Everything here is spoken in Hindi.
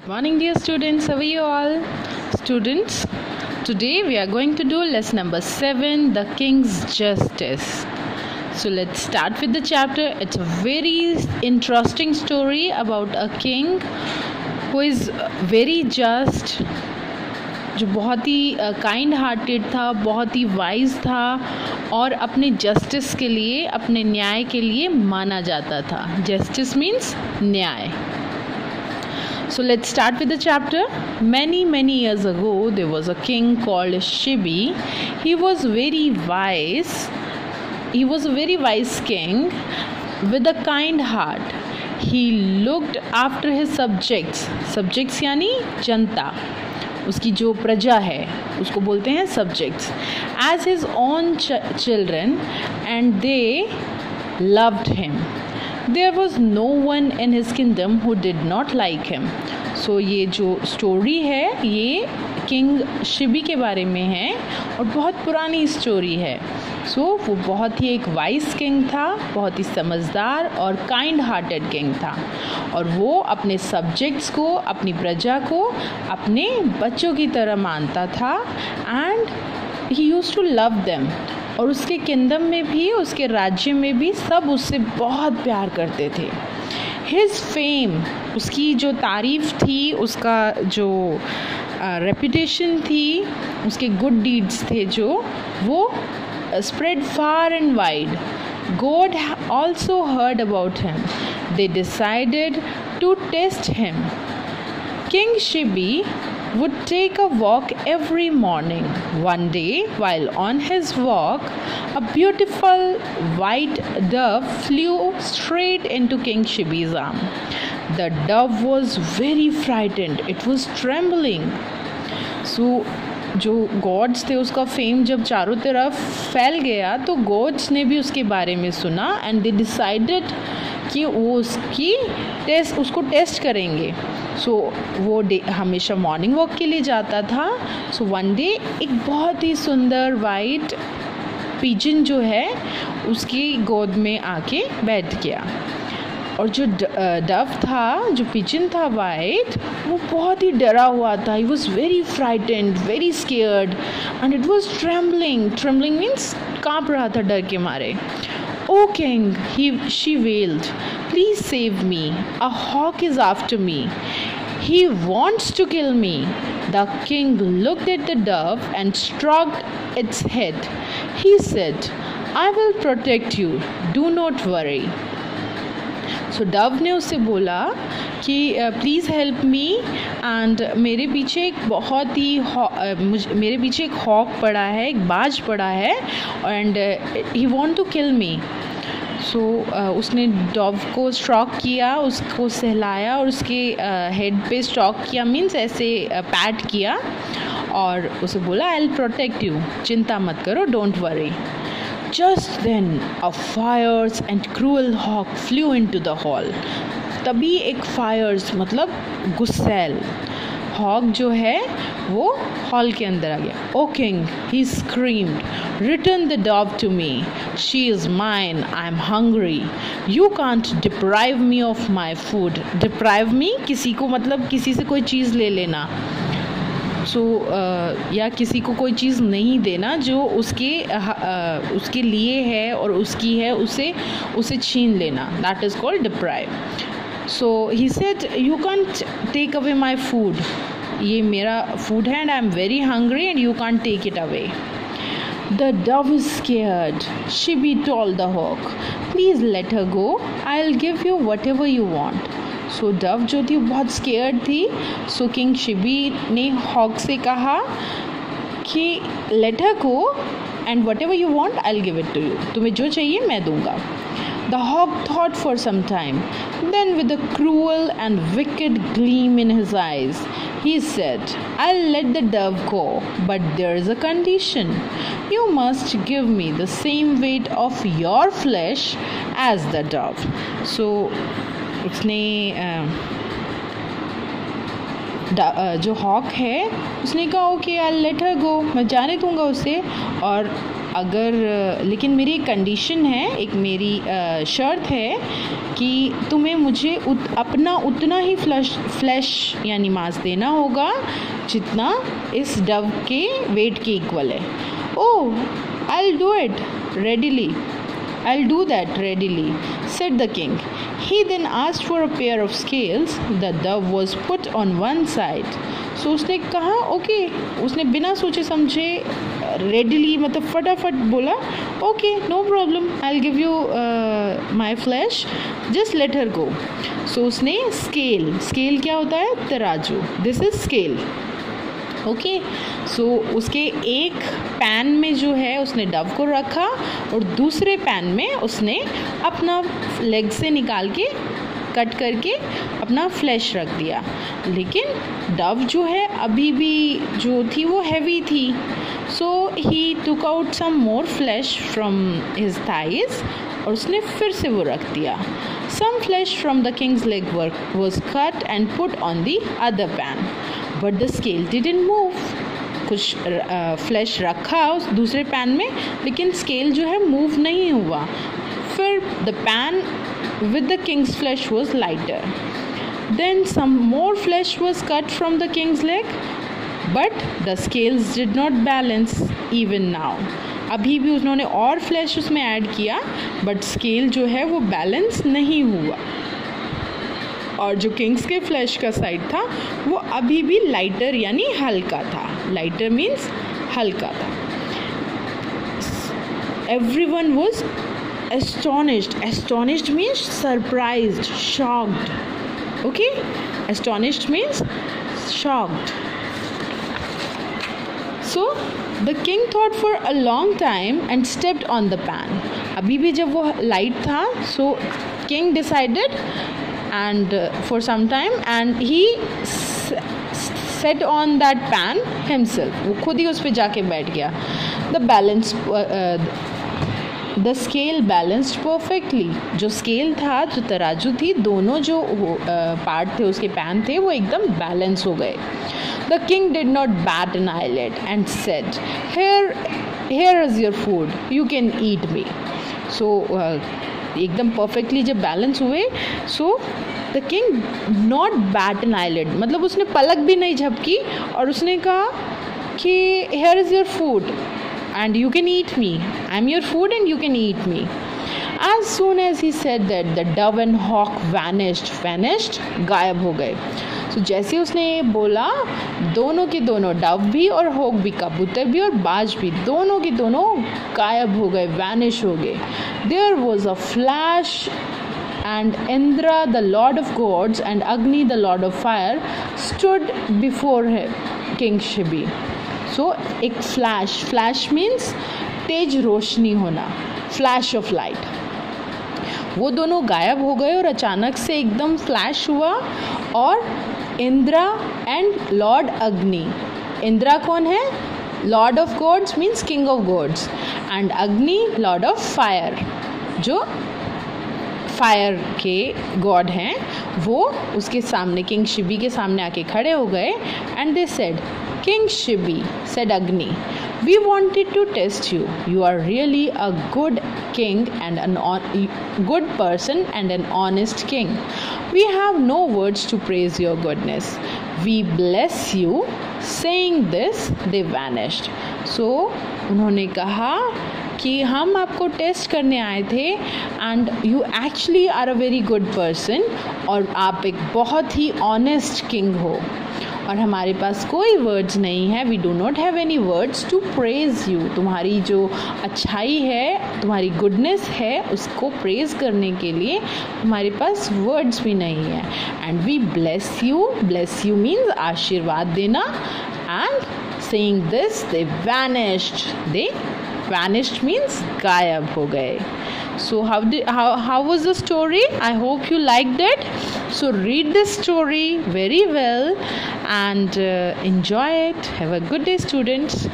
Morning dear students, how are you all? Students, today we are going to do lesson number 7, the King's Justice. So let's start with the chapter. It's a very interesting story about a king who is very just, जो बहुत ही काइंड हार्टेड था, बहुत ही वाइज था और अपने जस्टिस के लिए, अपने न्याय के लिए माना जाता था. जस्टिस मीन्स न्याय. So let's start with the chapter. Many years ago, there was a king called Shibi. He was very wise. He was a very wise king with a kind heart. He looked after his subjects. Subjects यानी जनता. उसकी जो प्रजा है उसको बोलते हैं subjects. As his own children, and they loved him. There was no one in his kingdom who did not like him. So ये जो स्टोरी है ये किंग शिबी के बारे में है और बहुत पुरानी स्टोरी है. वो बहुत ही एक वाइज किंग था, बहुत ही समझदार और काइंड हार्टेड किंग था और वो अपने सब्जेक्ट्स को, अपनी प्रजा को अपने बच्चों की तरह मानता था. And he used to love them. और उसके किंगडम में भी, उसके राज्य में भी सब उससे बहुत प्यार करते थे. हिज फेम, उसकी जो तारीफ़ थी, उसका जो रेपुटेशन थी, उसके गुड डीड्स थे जो, वो spread far and wide. God also heard about him. They decided to test him. King Shibi would take a walk every morning. One day, while on his walk, a beautiful white dove flew straight into King Shibi's arm. The dove was very frightened. It was trembling. So, जो गॉड्स थे उसका फेम जब चारों तरफ फैल गया तो गॉड्स ने भी उसके बारे में सुना एंड दे डिसाइडेड कि वो उसको टेस्ट करेंगे. वो हमेशा मॉर्निंग वॉक के लिए जाता था. वन डे एक बहुत ही सुंदर वाइट पिजन जो है उसकी गोद में आके बैठ गया. और जो डव था, जो पिजन था वाइट, वो बहुत ही डरा हुआ था. He was very frightened, very scared and it was trembling. Trembling means काँप रहा था डर के मारे. "O king," she wailed, "please save me. A hawk is after me. He wants to kill me." The king looked at the dove and stroked its head. He said, "I will protect you. Do not worry." Dove ने उससे बोला कि प्लीज़ हेल्प मी. एंड मेरे पीछे एक बहुत ही मेरे पीछे एक हॉक पड़ा है, एक बाज पड़ा है and he want to kill me. उसने डव को स्ट्रोक किया, उसको सहलाया और उसके हेड पे स्ट्रोक किया, मीन्स ऐसे पैट किया और उसे बोला, "आई विल प्रोटेक्ट यू. चिंता मत करो, don't worry." Just then, a fierce and cruel hawk flew into the hall. तभी एक fierce मतलब गुस्सैल हॉक जो है वो हॉल के अंदर आ गया. "O king," he screamed, "return the dove to me. She is mine. I am hungry. You can't deprive me of my food." Deprive me किसी को मतलब किसी से कोई चीज़ ले लेना. या किसी को कोई चीज़ नहीं देना जो उसके लिए है और उसकी है, उसे छीन लेना. That is called deprive. He said, "you can't take away my food. ये मेरा फूड है and I am very hungry and you can't take it away." The dove is scared. Shibi told the hawk, "Please let her go. I'll give you whatever you want." Dove जो थी बहुत स्केयर्ड थी. किंग शिबी ने हॉक से कहा कि let her go and whatever you want I will give it to you. तुम्हें जो चाहिए मैं दूंगा. The hawk thought for some time. Then with a cruel and wicked gleam in his eyes he said, "I'll let the dove go, but there's a condition. You must give me the same weight of your flesh as the dove." उसने जो हॉक है उसने कहा, "ओके, आई लेट हर गो. मैं जाने दूंगा उसे और लेकिन मेरी एक कंडीशन है, एक मेरी शर्त है कि तुम्हें मुझे अपना उतना ही फ्लैश यानी मांस देना होगा जितना इस डव के वेट के इक्वल है। ओह, I'll do that readily, said the king. He then asked for a pair of scales. The dove was put on one side. So उसने कहा ओके, उसने बिना सोचे समझे readily मतलब फटाफट बोला okay, no problem, I'll give you my flesh, just let her go. So उसने स्केल क्या होता है? तराजू. This is scale. ओके, सो उसके एक पैन में जो है उसने डव को रखा और दूसरे पैन में उसने अपना लेग से निकाल के कट करके अपना फ्लैश रख दिया। लेकिन डव जो है अभी भी जो थी वो हैवी थी, so he took out some more flesh from his thighs और उसने फिर से वो रख दिया। Some flesh from the king's leg was cut and put on the other pan, but the scale didn't move. कुछ फ्लैश रखा उस दूसरे पैन में, लेकिन स्केल जो है मूव नहीं हुआ। फिर the pan with the king's flesh was lighter. Then some more flesh was cut from the king's leg, but the scales did not balance even now. अभी भी उन्होंने और फ्लैश उसमें ऐड किया, बट स्केल जो है वो बैलेंस नहीं हुआ। और जो किंग्स के फ्लैश का साइड था वो अभी भी लाइटर यानी हल्का था। लाइटर मीन्स हल्का था। Everyone was astonished means surprised, shocked. Okay, astonished means shocked. So the king thought for a long time and stepped on the pan. अभी भी जब वो लाइट था, so king decided and for some time and he set on that pan himself. वो खुद ही उस पे जाके बैठ गया। The scale balanced perfectly. जो स्केल था, जो तराजू थी, दोनों जो पार्ट थे उसके पैन थे वो एकदम बैलेंस हो गए। The king did not bat an eyelid and said, Here is your food. You can eat me. So एकदम परफेक्टली जब बैलेंस हुए, so the king not bat an eyelid, मतलब उसने पलक भी नहीं झपकी और उसने कहा कि here is your food and you can eat me. I'm your food and you can eat me. As soon as he said that, the dove and hawk vanished, गायब हो गए। So जैसे उसने बोला, दोनों के दोनों, डव भी और हॉक भी, कबूतर भी और बाज भी, दोनों के दोनों गायब हो गए, वैनिश हो गए। There was a flash and Indra, the lord of gods, and Agni, the lord of fire, stood before him, King Shibi. So एक फ्लैश मीन्स तेज रोशनी होना, फ्लैश ऑफ लाइट। वो दोनों गायब हो गए और अचानक से एकदम फ्लैश हुआ और इंद्रा एंड लॉर्ड अग्नि, इंद्रा कौन है? Lord of gods means king of gods, and Agni lord of fire, जो फायर के गॉड हैं, वो उसके सामने, किंग शिबी के सामने आके खड़े हो गए। And they said, King Shibi, said Agni, we wanted to test you. You are really a good king and good person and an honest king. We have no words to praise your goodness. We bless you. Saying this, they vanished. So, उन्होंने कहा कि हम आपको टेस्ट करने आए थे and you actually are a very good person, और आप एक बहुत ही ऑनेस्ट किंग हो, और हमारे पास कोई वर्ड्स नहीं है। We do not have any words to praise you. तुम्हारी जो अच्छाई है, तुम्हारी गुडनेस है, उसको प्रेज करने के लिए हमारे पास वर्ड्स भी नहीं है। And we bless you means आशीर्वाद देना। And saying this they vanished means गायब हो गए। So how was the story? I hope you liked it. So read this story very well and enjoy it. Have a good day, students.